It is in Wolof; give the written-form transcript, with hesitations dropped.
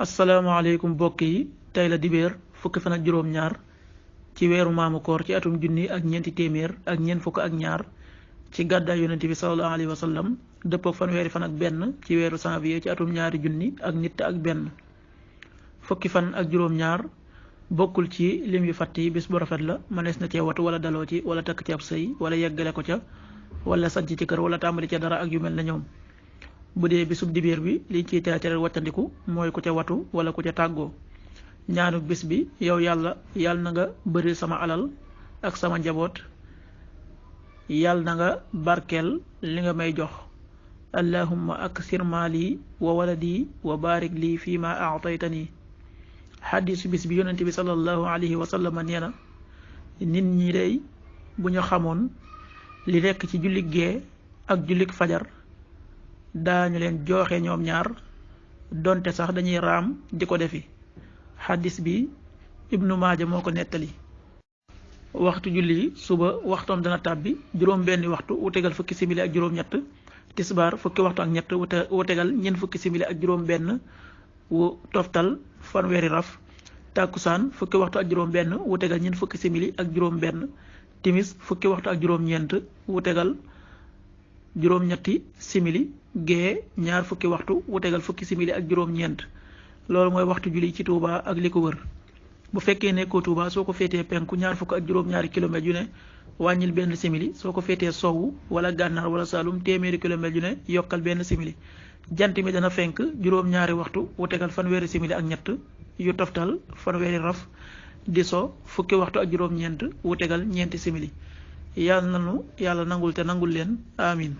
asalaamaaleykum mbokk yi tey la dibéer fukki fan ak juróom-ñaar ci weeru maamu koor ci atum junni ak ñeenti téeméer ak ñeent fukk ak ñaar ci gàddaay yonent bi sallallahu alayhi wa sallam dëppoo fanweeri fan ak benn ci weeru janvier ci atum ñaari junni ak nit ak benn. fukki fan ak juróom-ñaar bokkul ci lim yu fàtt yi bis bu rafet la mënees na cee watu wala daloo ci wala takk ci ab sëy wala yeggale ko ca wala sanc ci kër wala tàmbali ca dara ak yu mel na ñoom. bu dee bisub dibéer bi liñ ciy tere wattandiku mooy ku ca watu wala ku ca tàggoo. ñaanu bis bi yow yàlla na nga bëril sama alal ak sama njaboot, yàlla na nga barkeel li nga may jox. allahumma aksir maali wa waladi wa barik lii fii ma aataytani. xaddisu bis bi yonent bi sallallahu alayhi wa sallam nee na nit ñi day bu ñu xamoon li nekk ci jullit gee ak jullit fajar daañu leen jooxe ñoom ñaar donte sax dañuy raam di ko defi. xaddis bi ibnu maaja moo ko nettali. waxtu julli suba waxtoom dana tàbbi juróom benni waxtu wu tegal fukki simili ak juróom ñett, tisbaar fukki waxtu ak ñett wu tegal ñeent fukki simili ak juróom benn wu toftal fanweeri raf, tàkkusaan fukki waxtu ak juróom benn wu tegal ñeent fukki simili ak juróom benn, timis fukki waxtu ak juróom ñeent wu tegal juróom ñetti simili, gee ñaar fukki waxtu wu tegal fukki simili ak juróom ñeent. loolu mooy waxtu julli ci Touba ak li ko wër. bu fekkee nekkoo Touba soo ko féetee penku ñaar fukk ak juróom-ñaari kilomètres yu ne wàññil benn simili, soo ko féetee sowwu wala gànnaar wala Saalum téeméeri kilomètres yu ne yokkal benn simili. jant mi dana fenk juróom-ñaari waxtu wu tegal fanweeri simili ak ñett yu toftal fanweeri raf, di so fukki waxtu ak juróom-ñeent wu tegal ñeenti simili. yàlla nanu yàlla nangul te nangul leen amin.